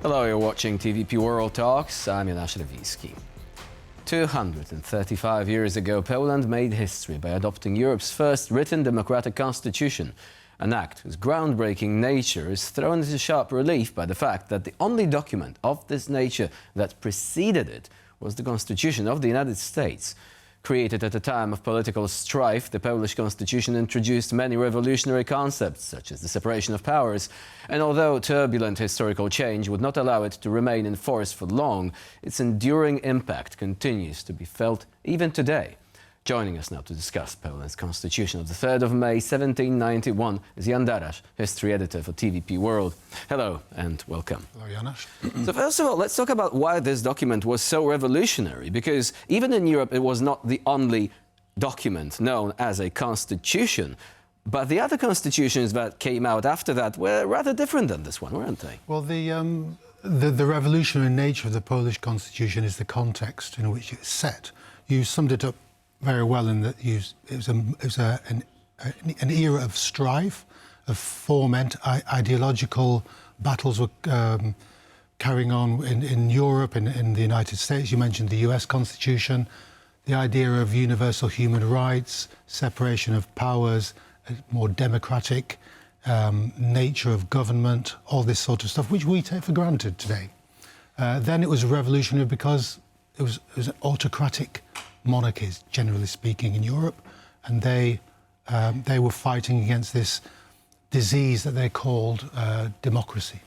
Hello, you're watching TVP World Talks. I'm Darasz. 235 years ago, Poland made history by adopting Europe's first written democratic constitution, an act whose groundbreaking nature is thrown into sharp relief by the fact that the only document of this nature that preceded it was the Constitution of the United States. Created at a time of political strife, the Polish constitution introduced many revolutionary concepts, such as the separation of powers, and although turbulent historical change would not allow it to remain in force for long, its enduring impact continues to be felt even today. Joining us now to discuss Poland's constitution of the 3rd of May 1791 is Jan Darasz, history editor for TVP World. Hello and welcome. Hello, Janusz. So first of all, let's talk about why this document was so revolutionary, because even in Europe it was not the only document known as a constitution, but the other constitutions that came out after that were rather different than this one, weren't they? Well, the revolutionary nature of the Polish constitution is the context in which it's set. You summed it up very well in that it was an era of strife, of ferment. Ideological battles were carrying on in Europe and in the United States. You mentioned the US Constitution, the idea of universal human rights, separation of powers, a more democratic nature of government, all this sort of stuff, which we take for granted today. Then it was revolutionary because it was an autocratic monarchies, generally speaking, in Europe, and they were fighting against this disease that they called democracy.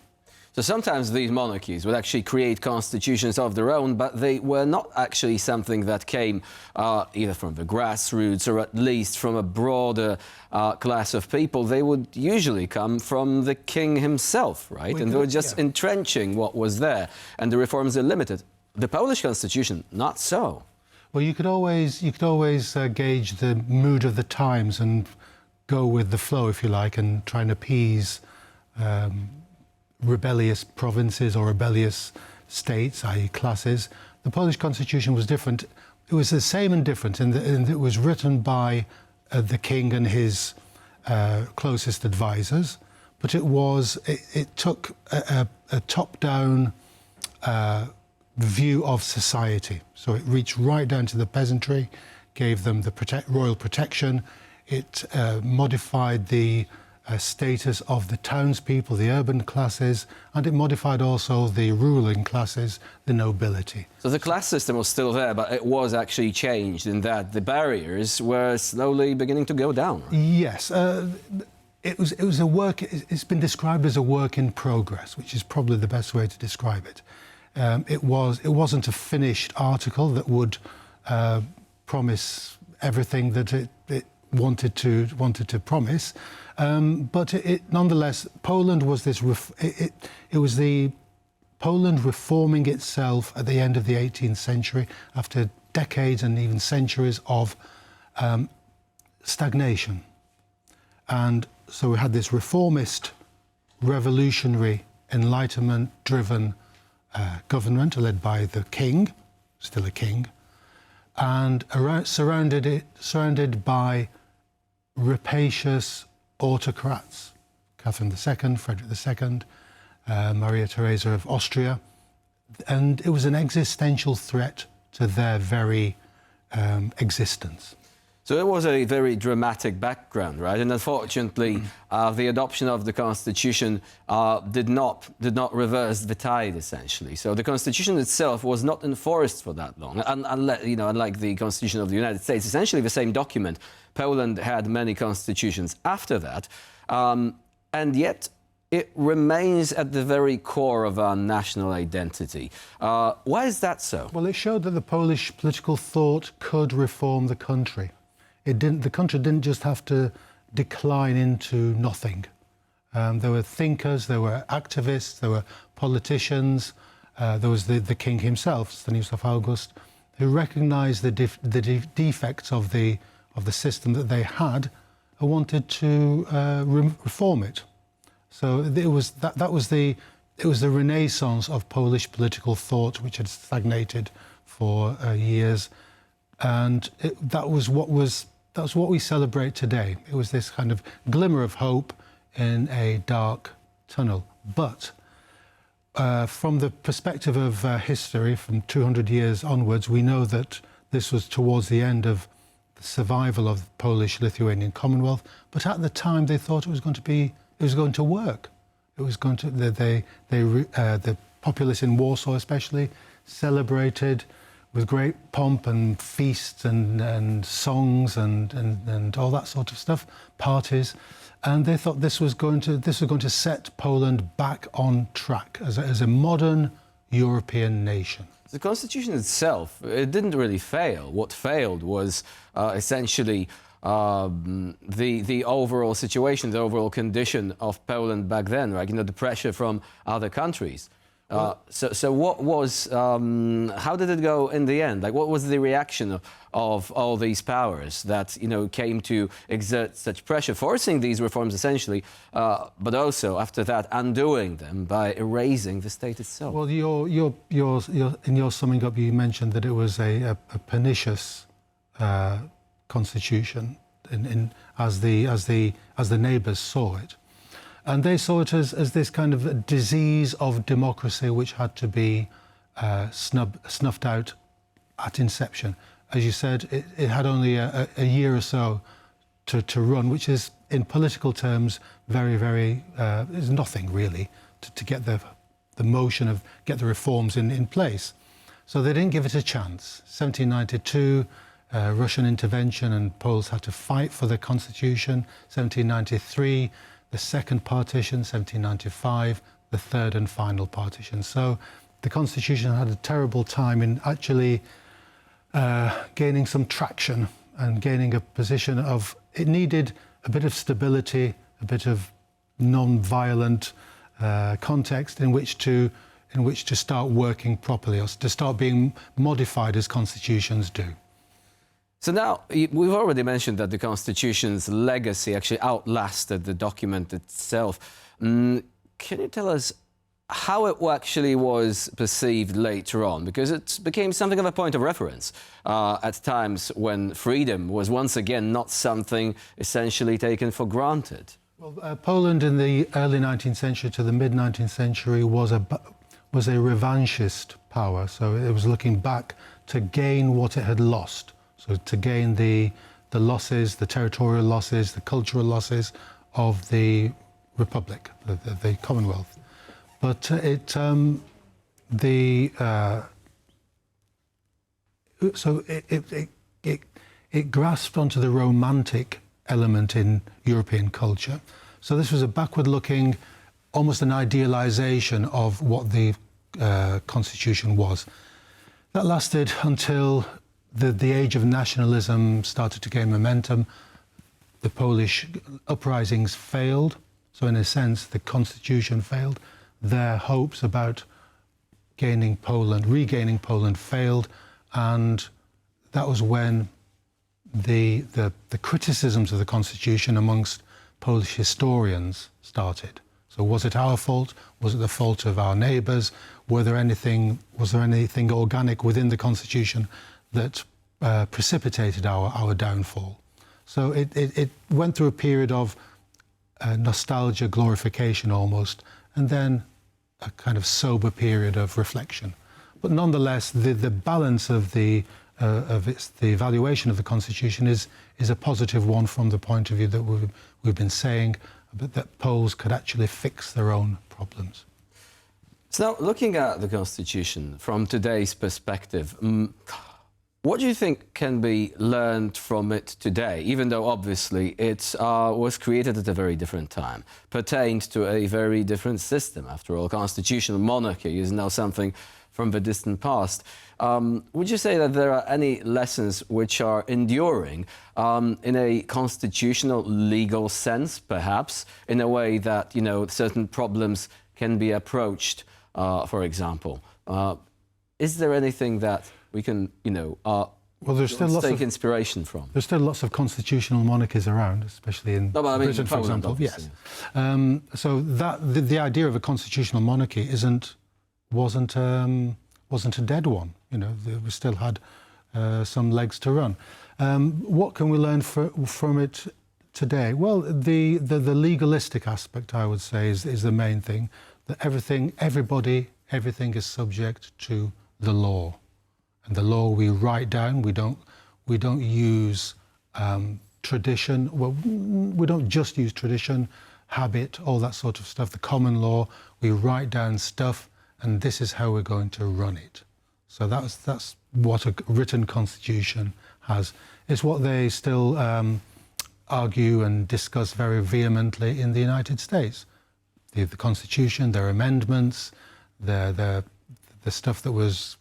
So sometimes these monarchies would actually create constitutions of their own, but they were not actually something that came either from the grassroots or at least from a broader class of people. They would usually come from the king himself, right? And they were just entrenching what was there, and the reforms are limited. The Polish constitution, not so. Well, you could always gauge the mood of the times and go with the flow, if you like, and try and appease rebellious provinces or rebellious states, i.e. classes. The Polish constitution was different. It was the same and different in that it was written by the king and his closest advisors, but it took a top-down view of society. So it reached right down to the peasantry, gave them the royal protection. It modified the status of the townspeople, the urban classes, and it modified also the ruling classes, the nobility. So the class system was still there, but it was actually changed in that the barriers were slowly beginning to go down. Right? Yes. It's been described as a work in progress, which is probably the best way to describe it. It wasn't a finished article that would promise everything that it wanted to promise, but nonetheless, Poland was Poland reforming itself at the end of the 18th century after decades and even centuries of stagnation, and so we had this reformist, revolutionary, Enlightenment-driven government led by the king, still a king, and surrounded by rapacious autocrats, Catherine II, Frederick II, Maria Theresa of Austria, and it was an existential threat to their very existence. So it was a very dramatic background, right? And unfortunately, the adoption of the Constitution did not reverse the tide, essentially. So the Constitution itself was not enforced for that long. And unlike the Constitution of the United States, essentially the same document. Poland had many constitutions after that, and yet it remains at the very core of our national identity. Why is that so? Well, it showed that the Polish political thought could reform the country. The country didn't just have to decline into nothing. There were thinkers, there were activists, there were politicians, there was the king himself, Stanisław August, who recognized the defects of the system that they had and wanted to reform it. So it was the renaissance of Polish political thought, which had stagnated for years, and that's what we celebrate today. It was this kind of glimmer of hope in a dark tunnel. But from the perspective of history, from 200 years onwards, we know that this was towards the end of the survival of the Polish-Lithuanian Commonwealth. But at the time, they thought it was going to work. It was going to. The populace in Warsaw, especially, celebrated with great pomp and feasts and songs and all that sort of stuff, parties. And they thought this was going to set Poland back on track as a modern European nation. The constitution itself, it didn't really fail. What failed was essentially the overall situation, the overall condition of Poland back then, right? You know, the pressure from other countries. So what was, how did it go in the end? Like, what was the reaction of all these powers that, you know, came to exert such pressure, forcing these reforms essentially, but also after that undoing them by erasing the state itself? Well, in your summing up, you mentioned that it was a pernicious constitution, as the neighbours saw it. And they saw it as this kind of disease of democracy which had to be snuffed out at inception. As you said, it had only a year or so to run, which is, in political terms, very, is nothing really to get the motion of, get the reforms in place. So they didn't give it a chance. 1792, Russian intervention, and Poles had to fight for the constitution. 1793, the second partition, 1795, the third and final partition. So the constitution had a terrible time in actually gaining some traction and gaining a position of, it needed a bit of stability, a bit of non-violent context in which to start working properly, or to start being modified as constitutions do. So now, we've already mentioned that the Constitution's legacy actually outlasted the document itself. Can you tell us how it actually was perceived later on? Because it became something of a point of reference at times when freedom was once again not something essentially taken for granted. Well, Poland in the early 19th century to the mid-19th century was a revanchist power. So it was looking back to gain what it had lost. So to gain the losses, the territorial losses, the cultural losses of the Republic, the Commonwealth. But it grasped onto the romantic element in European culture. So this was a backward-looking, almost an idealization of what the Constitution was. That lasted until the age of nationalism started to gain momentum. The Polish uprisings failed. So in a sense, the Constitution failed. Their hopes about regaining Poland failed. And that was when the criticisms of the Constitution amongst Polish historians started. So was it our fault? Was it the fault of our neighbours? Was there anything organic within the Constitution that precipitated our downfall? So it went through a period of nostalgia, glorification almost, and then a kind of sober period of reflection. But nonetheless, the balance of the evaluation of the Constitution is a positive one from the point of view that we've been saying, but that Poles could actually fix their own problems. So now, looking at the Constitution from today's perspective, what do you think can be learned from it today, even though obviously it was created at a very different time, pertained to a very different system? After all, constitutional monarchy is now something from the distant past. Would you say that there are any lessons which are enduring in a constitutional legal sense, perhaps, in a way that, you know, certain problems can be approached, for example? Is there anything that we can, you know, well, there's still take inspiration from? There's still lots of constitutional monarchies around, especially in Britain, for example. Yes. So the idea of a constitutional monarchy wasn't a dead one. You know, we still had some legs to run. What can we learn from it today? Well, the legalistic aspect, I would say, is the main thing. that everything is subject to the law. And the law we write down, we don't use tradition, well, we don't just use tradition, habit, all that sort of stuff, the common law, we write down stuff, and this is how we're going to run it. So that's what a written constitution has. It's what they still argue and discuss very vehemently in the United States. The Constitution, their amendments, the stuff that was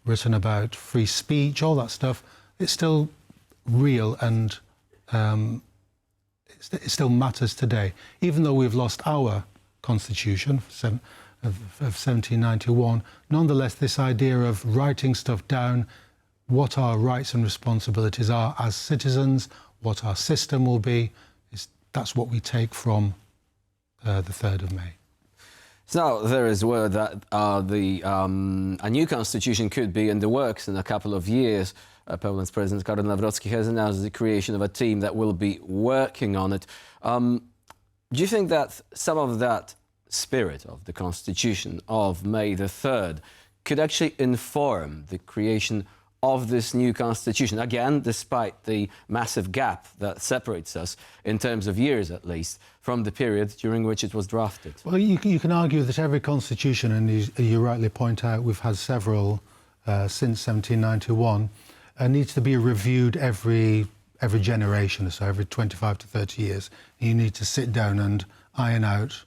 written about free speech, all that stuff, it's still real and it still matters today. Even though we've lost our Constitution of 1791, nonetheless, this idea of writing stuff down, what our rights and responsibilities are as citizens, what our system will be, that's what we take from the 3rd of May. So there is word that a new constitution could be in the works in a couple of years. Poland's President Karol Nawrocki has announced the creation of a team that will be working on it. Do you think that some of that spirit of the constitution of May the 3rd could actually inform the creation of this new constitution, again, despite the massive gap that separates us, in terms of years at least, from the period during which it was drafted? Well, you can argue that every constitution, and you rightly point out, we've had several since 1791, needs to be reviewed every generation or so, every 25 to 30 years. You need to sit down and iron out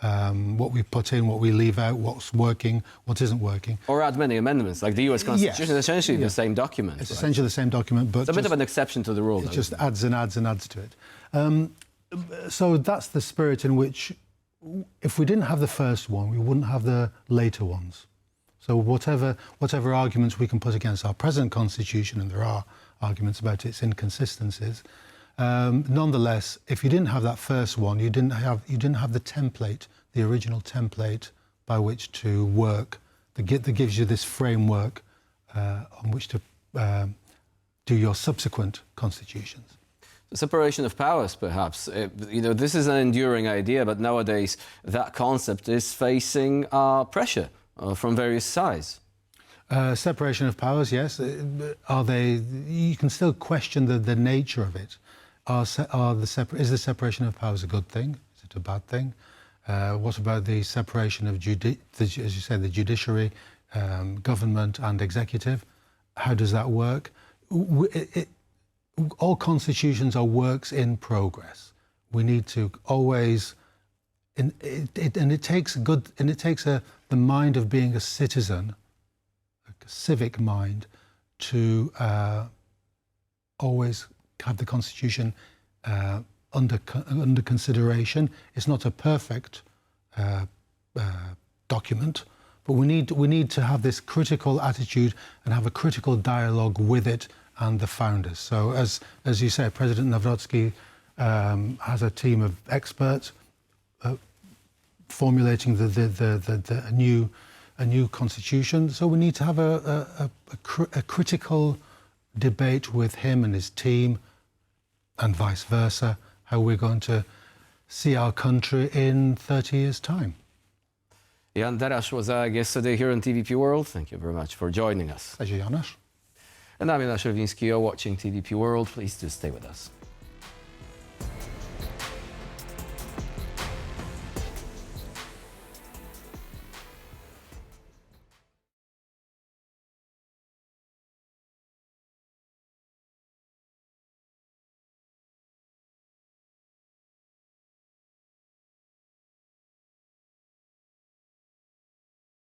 what we put in, what we leave out, what's working, what isn't working. Or add many amendments, like the US Constitution is essentially the same document. It's essentially the same document, but it's a bit of an exception to the rule. It just adds and adds and adds to it. So that's the spirit in which, if we didn't have the first one, we wouldn't have the later ones. So whatever arguments we can put against our present constitution, and there are arguments about its inconsistencies, nonetheless, if you didn't have that first one, you didn't have the template, the original template by which to work, that gives you this framework on which to do your subsequent constitutions. The separation of powers, perhaps. This is an enduring idea, but nowadays that concept is facing pressure from various sides. Separation of powers, yes. You can still question the nature of it. Is the separation of powers a good thing? Is it a bad thing? What about the separation of, as you say, the judiciary, government and executive? How does that work? All constitutions are works in progress. We need to always, it takes the mind of being a citizen, a civic mind, to always have the Constitution under consideration. It's not a perfect document, but we need to have this critical attitude and have a critical dialogue with it and the founders. So, as you say, President Nawrocki has a team of experts formulating a new constitution. So we need to have a critical debate with him and his team, and vice versa, how we're going to see our country in 30 years' time. Jan Darasz was our guest today here on TVP World. Thank you very much for joining us. Pleasure, Janusz. And I'm Janusz You're watching TVP World. Please do stay with us.